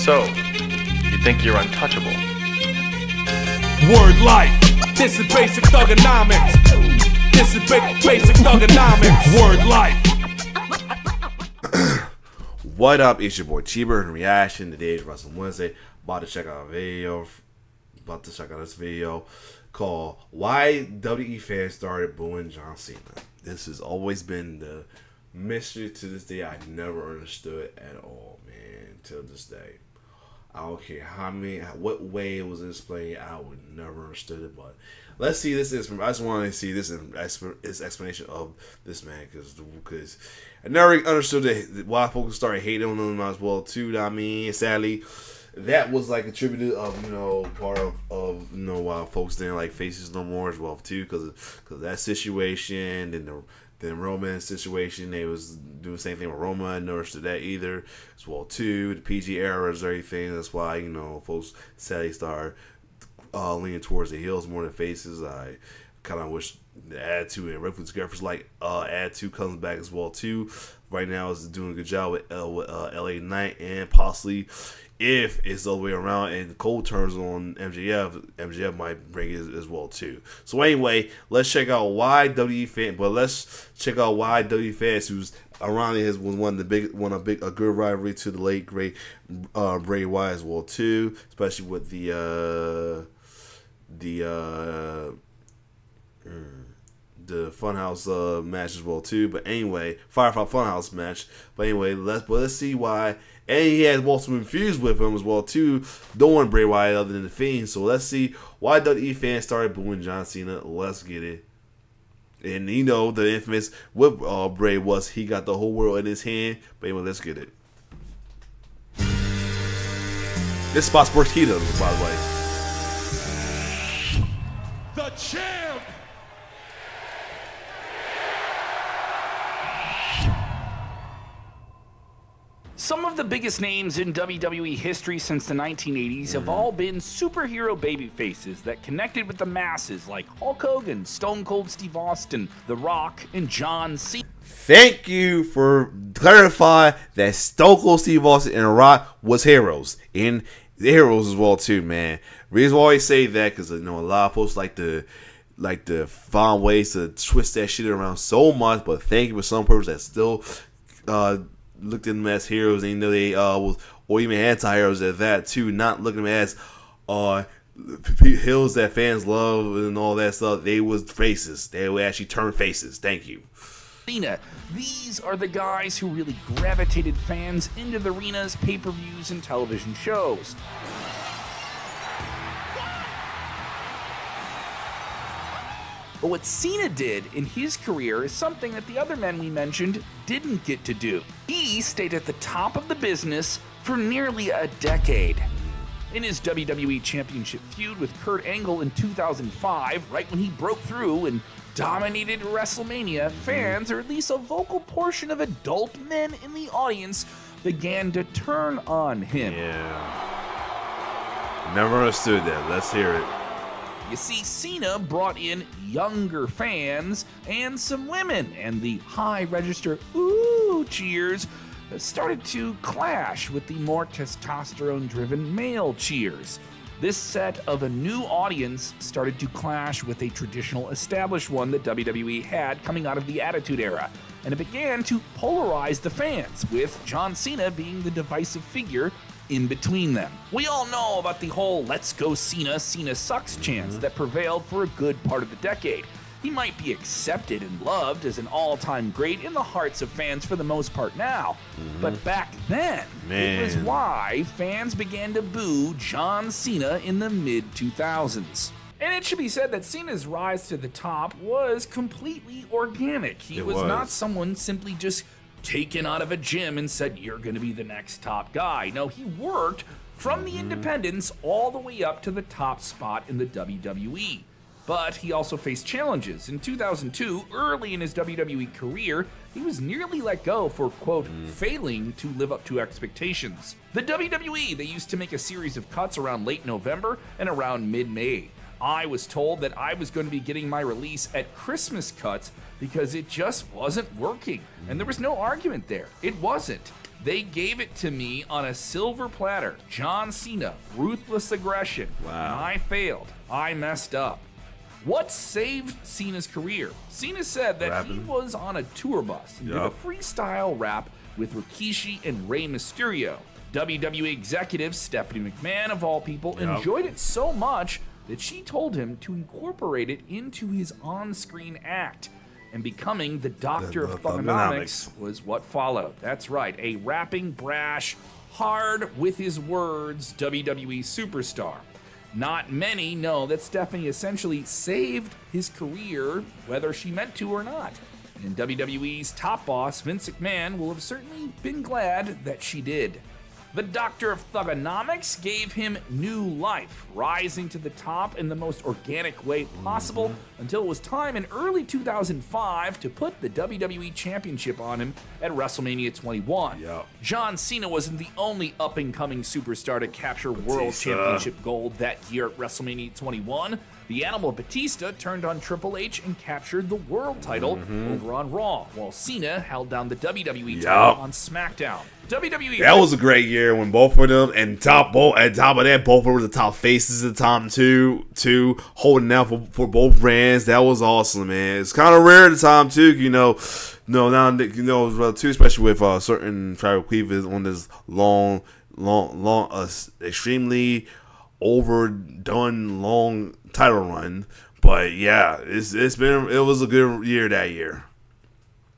So, you think you're untouchable? Word life. This is basic thugonomics. This is basic thugonomics. Word life. What up? It's your boy Cheeber in reaction. Today is Wrestling Wednesday. About to check out this video called "Why WWE Fans Started Booing John Cena." This has always been the mystery to this day. I never understood at all, man. Till this day, I don't care what way it was explained. I would never understood it. But let's see this. I just want to see this explanation of this man because I never understood why folks started hating on him as well too. I mean, sadly, that was like attributed of part of why folks didn't like faces no more as well too because that situation and the Roman situation. They was doing the same thing with Roma. I never understood that either as well too. The PG eras or everything. That's why folks sadly started leaning towards the heels more than faces. I kind of wish the Attitude and Reference Graphics Attitude comes back as well too. Right now is doing a good job with LA Knight, and possibly if it's the other way around and Cole turns on MJF might bring it as well too. So anyway, let's check out why WWE fans who's around here was a good rivalry to the late great Bray Wyatt as well too, especially with the Funhouse match as well too. But anyway, Firefly Funhouse match. But anyway, let's see why. And he has multiple feuds with him as well too, doing Bray Wyatt other than the Fiend. So let's see why WWE fans started booing John Cena. Let's get it. And the infamous with Bray was he got the whole world in his hand. But anyway, let's get it. This spot's Sportskeeda, by the way. The champ. Some of the biggest names in WWE history since the 1980s have all been superhero babyfaces that connected with the masses, like Hulk Hogan, Stone Cold Steve Austin, The Rock, and John Cena. Thank you for clarifying that Stone Cold Steve Austin and The Rock was heroes. And the heroes as well too, man. Reason why I say that because a lot of folks like to find ways to twist that shit around so much, but thank you for some purpose that still looked at them as heroes, and they was, or even anti-heroes at that too, not looking at them as heroes that fans love and all that stuff. They was faces. They would actually turn faces. Thank you. These are the guys who really gravitated fans into the arenas, pay-per-views, and television shows. But what Cena did in his career is something that the other men we mentioned didn't get to do. He stayed at the top of the business for nearly a decade. In his WWE Championship feud with Kurt Angle in 2005, right when he broke through and dominated WrestleMania, fans, or at least a vocal portion of adult men in the audience, began to turn on him. Yeah. Never understood that. Let's hear it. You see, Cena brought in younger fans and some women, and the high register "ooh" cheers started to clash with the more testosterone-driven male cheers. This set of a new audience started to clash with a traditional established one that WWE had coming out of the Attitude Era, and it began to polarize the fans, with John Cena being the divisive figure in between them. We all know about the whole "let's go Cena, Cena sucks" chants that prevailed for a good part of the decade. He might be accepted and loved as an all-time great in the hearts of fans for the most part now, but back then, it was why fans began to boo John Cena in the mid-2000s. And it should be said that Cena's rise to the top was completely organic. He was not someone simply just taken out of a gym and said, "You're going to be the next top guy." No, he worked from the independents all the way up to the top spot in the WWE. But he also faced challenges. In 2002, early in his WWE career, he was nearly let go for, quote, failing to live up to expectations. The WWE, they used to make a series of cuts around late November and around mid-May. I was told that I was going to be getting my release at Christmas cuts because it just wasn't working. And there was no argument there. It wasn't. They gave it to me on a silver platter. John Cena, ruthless aggression. Wow. I failed. I messed up. What saved Cena's career? Cena said that he was on a tour bus and did a freestyle rap with Rikishi and Rey Mysterio. WWE executive Stephanie McMahon, of all people, enjoyed it so much that she told him to incorporate it into his on-screen act. And becoming the Doctor of Thugonomics was what followed. That's right, a rapping, brash, hard with his words WWE superstar. Not many know that Stephanie essentially saved his career, whether she meant to or not. And WWE's top boss, Vince McMahon, will have certainly been glad that she did. The Doctor of Thugonomics gave him new life, rising to the top in the most organic way possible until it was time in early 2005 to put the WWE Championship on him at WrestleMania 21. John Cena wasn't the only up-and-coming superstar to capture World Championship gold that year at WrestleMania 21. The Animal Batista turned on Triple H and captured the world title over on Raw, while Cena held down the WWE title on SmackDown. WWE. That was a great year when both of them, and top of that, both were the top faces at the time too, holding out for both brands. That was awesome, man. It's kind of rare at the time too, now too, especially with certain tribal cleavers on this long, extremely overdone long title run. But yeah, it was a good year that year.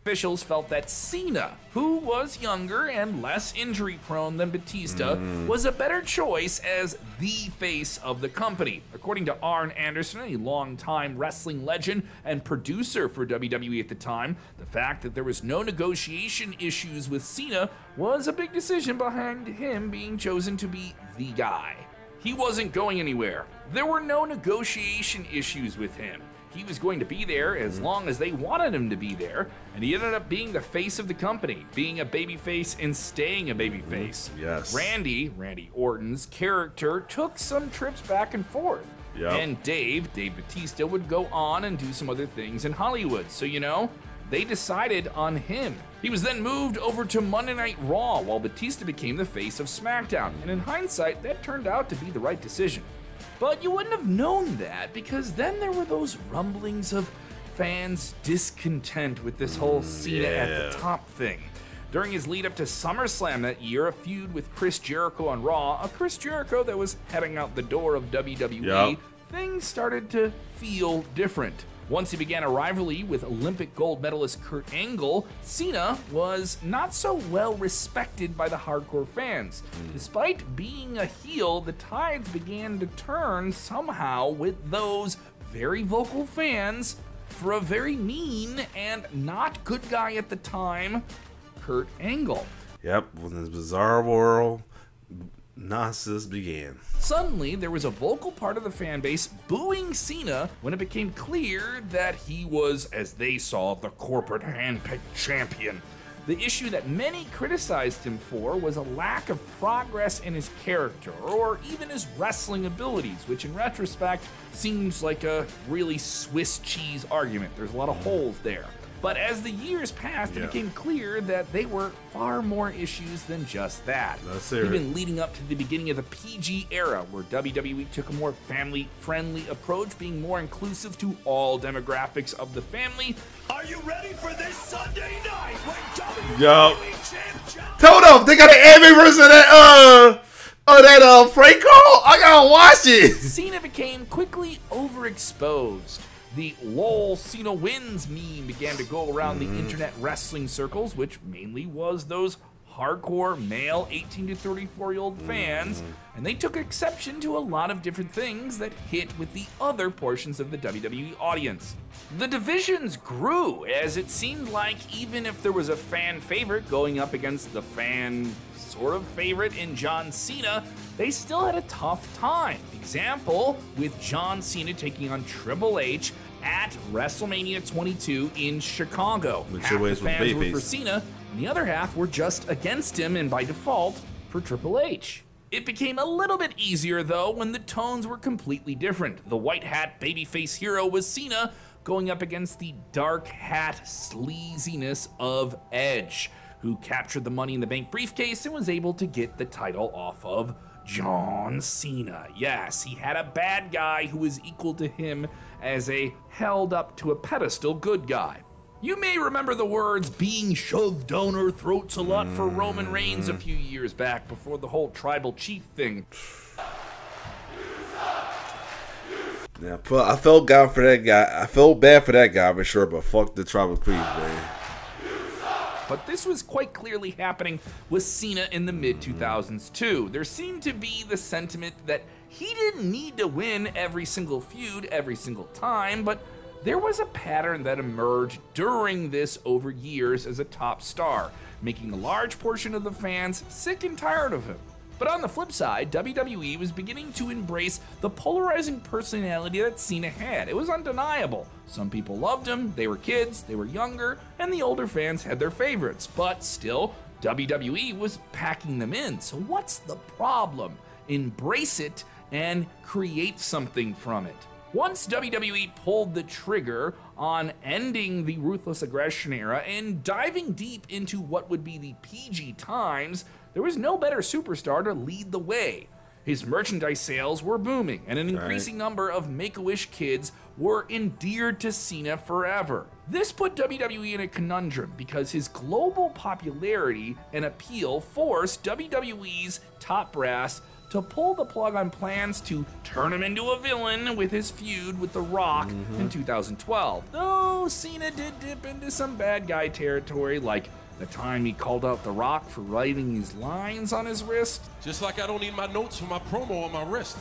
Officials felt that Cena, who was younger and less injury-prone than Batista, was a better choice as the face of the company. According to Arn Anderson, a longtime wrestling legend and producer for WWE at the time, the fact that there was no negotiation issues with Cena was a big decision behind him being chosen to be the guy. He wasn't going anywhere. There were no negotiation issues with him. He was going to be there as long as they wanted him to be there, and he ended up being the face of the company, being a babyface and staying a babyface. Yes. Randy Orton's character took some trips back and forth. And Dave Batista would go on and do some other things in Hollywood. So, they decided on him. He was then moved over to Monday Night Raw while Batista became the face of SmackDown. And in hindsight, that turned out to be the right decision. But you wouldn't have known that because then there were those rumblings of fans' discontent with this whole Cena at the top thing. During his lead up to SummerSlam that year, a feud with Chris Jericho on Raw, a Chris Jericho that was heading out the door of WWE, things started to feel different. Once he began a rivalry with Olympic gold medalist Kurt Angle, Cena was not so well respected by the hardcore fans. Despite being a heel, the tides began to turn somehow with those very vocal fans for a very mean and not good guy at the time, Kurt Angle. When this bizarre world nonsense began. Suddenly, there was a vocal part of the fan base booing Cena when it became clear that he was, as they saw, the corporate handpicked champion. The issue that many criticized him for was a lack of progress in his character or even his wrestling abilities, which in retrospect seems like a really Swiss cheese argument. There's a lot of holes there. But as the years passed, it became clear that they were far more issues than just that. Even leading up to the beginning of the PG era, where WWE took a more family-friendly approach, being more inclusive to all demographics of the family. Are you ready for this Sunday night when WWE Hold up, they got an anime version of that Franco? I gotta watch it. Cena became quickly overexposed. The LOL Cena wins meme began to go around the internet wrestling circles, which mainly was those hardcore male 18 to 34-year-old fans, and they took exception to a lot of different things that hit with the other portions of the WWE audience. The divisions grew, as it seemed like even if there was a fan favorite going up against the fan sort of favorite in John Cena, they still had a tough time. Example, with John Cena taking on Triple H at WrestleMania 22 in Chicago. Half the fans were for Cena, and the other half were just against him and by default for Triple H. It became a little bit easier though when the tones were completely different. The white hat babyface hero was Cena going up against the dark hat sleaziness of Edge. who captured the Money in the Bank briefcase and was able to get the title off of John Cena. Yes, he had a bad guy who was equal to him as a held up to a pedestal good guy. You may remember the words being shoved down our throats a lot for Roman Reigns a few years back before the whole tribal chief thing. Yeah, I felt bad for that guy. I felt bad for that guy for sure, but fuck the tribal chief, man. But this was quite clearly happening with Cena in the mid-2000s too. There seemed to be the sentiment that he didn't need to win every single feud every single time, but there was a pattern that emerged during this over years as a top star, making a large portion of the fans sick and tired of him. But on the flip side, WWE was beginning to embrace the polarizing personality that Cena had. It was undeniable. Some people loved him, they were kids, they were younger, and the older fans had their favorites. But still, WWE was packing them in. So what's the problem? Embrace it and create something from it. Once WWE pulled the trigger on ending the Ruthless Aggression era and diving deep into what would be the PG times, there was no better superstar to lead the way. His merchandise sales were booming, and an increasing number of Make-A-Wish kids were endeared to Cena forever. This put WWE in a conundrum because his global popularity and appeal forced WWE's top brass to pull the plug on plans to turn him into a villain with his feud with The Rock in 2012. Though Cena did dip into some bad guy territory, like the time he called out The Rock for writing his lines on his wrist. Just like I don't need my notes for my promo on my wrist.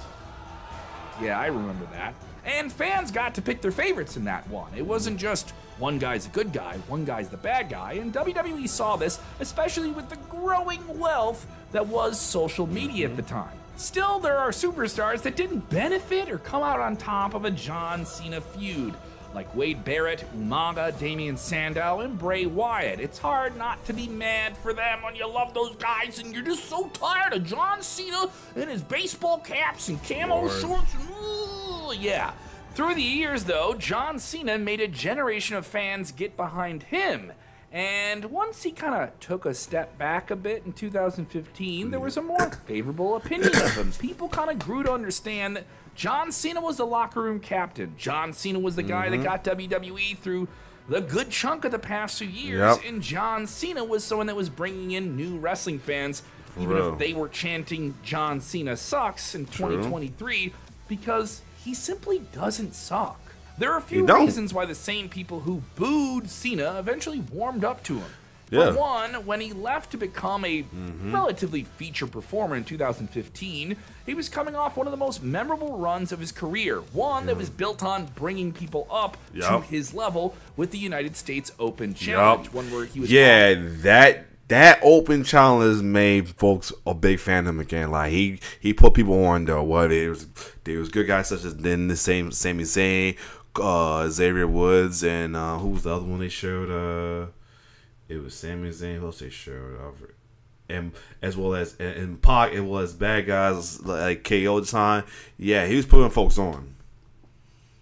Yeah, I remember that. And fans got to pick their favorites in that one. It wasn't just one guy's a good guy, one guy's the bad guy, and WWE saw this, especially with the growing wealth that was social media at the time. Still, there are superstars that didn't benefit or come out on top of a John Cena feud, like Wade Barrett, Umaga, Damian Sandow, and Bray Wyatt. It's hard not to be mad for them when you love those guys and you're just so tired of John Cena and his baseball caps and camo shorts. Ooh, yeah. Through the years, though, John Cena made a generation of fans get behind him. And once he kind of took a step back a bit in 2015, there was a more favorable opinion of him. People kind of grew to understand that John Cena was the locker room captain. John Cena was the guy that got WWE through the good chunk of the past few years. And John Cena was someone that was bringing in new wrestling fans, even if they were chanting John Cena sucks in 2023, because he simply doesn't suck. There are a few reasons why the same people who booed Cena eventually warmed up to him. For one, when he left to become a relatively feature performer in 2015, he was coming off one of the most memorable runs of his career. One that was built on bringing people up to his level with the United States Open Challenge. One where he was that Open Challenge made folks a big fan of him again. Like he put people on though. There was good guys such as Sami Zayn, Xavier Woods, and who was the other one they showed? It was Sami Zayn. Who else they showed? And as well as in Pac, it was bad guys like KO at the time. Yeah, he was putting folks on.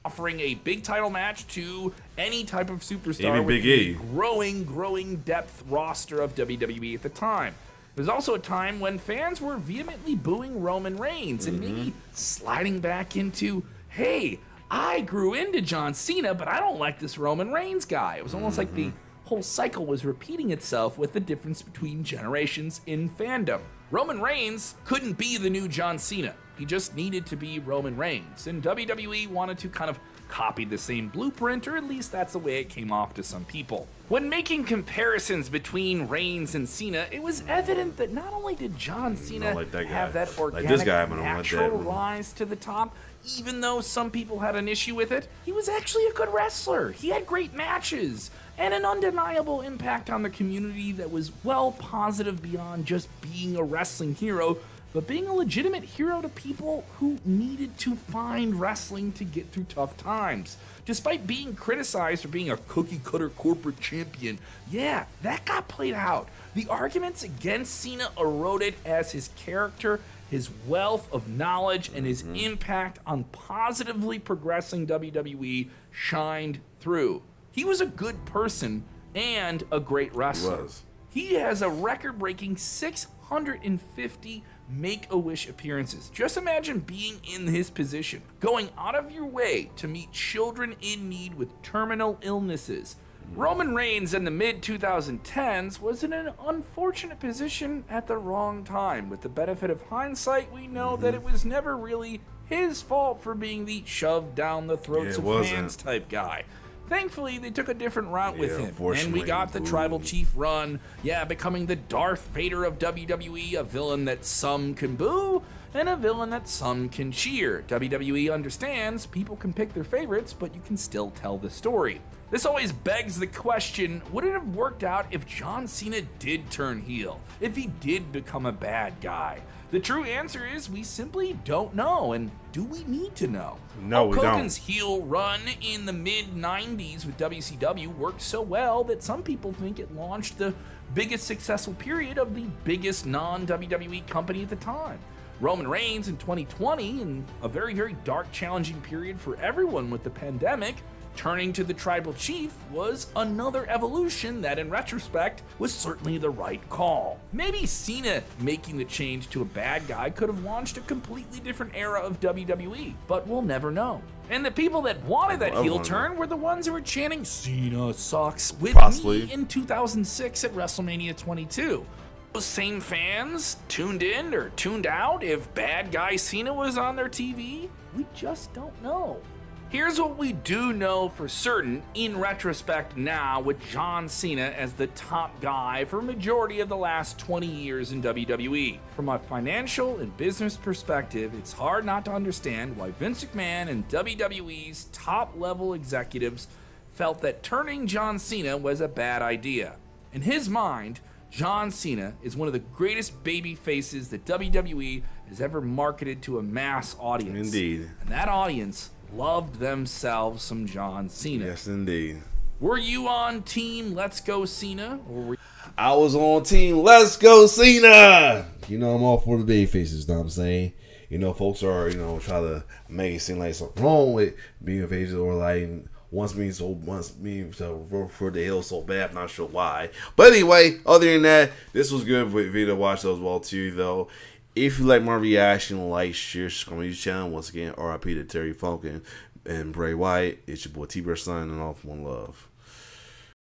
Offering a big title match to any type of superstar Even with Big a E. growing depth roster of WWE at the time. It was also a time when fans were vehemently booing Roman Reigns and maybe sliding back into, hey, I grew into John Cena, but I don't like this Roman Reigns guy. It was almost like the whole cycle was repeating itself with the difference between generations in fandom. Roman Reigns couldn't be the new John Cena. He just needed to be Roman Reigns, and WWE wanted to kind of copy the same blueprint, or at least that's the way it came off to some people. When making comparisons between Reigns and Cena, it was evident that not only did John Cena have that organic, natural rise to the top, even though some people had an issue with it, he was actually a good wrestler. He had great matches and an undeniable impact on the community that was well positive beyond just being a wrestling hero, but being a legitimate hero to people who needed to find wrestling to get through tough times. Despite being criticized for being a cookie-cutter corporate champion, yeah, that got played out. The arguments against Cena eroded as his character, his wealth of knowledge, and his impact on positively progressing WWE shined through. He was a good person and a great wrestler. He has a record-breaking 650 Make-A-Wish appearances. Just imagine being in his position, going out of your way to meet children in need with terminal illnesses. Roman Reigns in the mid-2010s was in an unfortunate position at the wrong time. With the benefit of hindsight, we know that it was never really his fault for being the shoved down the throats of fans type guy. Thankfully, they took a different route with him, and we got the Tribal Chief run, becoming the Darth Vader of WWE, a villain that some can boo, and a villain that some can cheer. WWE understands people can pick their favorites, but you can still tell the story. This always begs the question, would it have worked out if John Cena did turn heel? If he did become a bad guy? The true answer is we simply don't know, and do we need to know? No, we don't. Hulk Hogan's heel run in the mid-90s with WCW worked so well that some people think it launched the biggest successful period of the biggest non-WWE company at the time. Roman Reigns in 2020, in a very, very dark, challenging period for everyone with the pandemic, turning to the Tribal Chief was another evolution that, in retrospect, was certainly the right call. Maybe Cena making the change to a bad guy could have launched a completely different era of WWE, but we'll never know. And the people that wanted that heel turn were the ones who were chanting, "Cena sucks," with me in 2006 at WrestleMania 22. Those same fans tuned in or tuned out if bad guy Cena was on their TV? We just don't know. Here's what we do know for certain in retrospect now, with John Cena as the top guy for a majority of the last 20 years in WWE. From a financial and business perspective, it's hard not to understand why Vince McMahon and WWE's top-level executives felt that turning John Cena was a bad idea. In his mind, John Cena is one of the greatest baby faces that WWE has ever marketed to a mass audience. Indeed. And that audience loved themselves some John Cena. Yes, indeed. Were you on team Let's Go Cena? I was on team Let's Go Cena. You know, I'm all for the baby faces, you know what I'm saying? You know, folks are, try to make it seem like something wrong with being a face, or like wants me to for the hill so bad. I'm not sure why. But anyway, other than that, this was good video to watch as well too, though. If you like my reaction, like, share, subscribe to my YouTube channel. Once again, RIP to Terry Funk and Bray Wyatt. It's your boy T-Bird signing off. One love.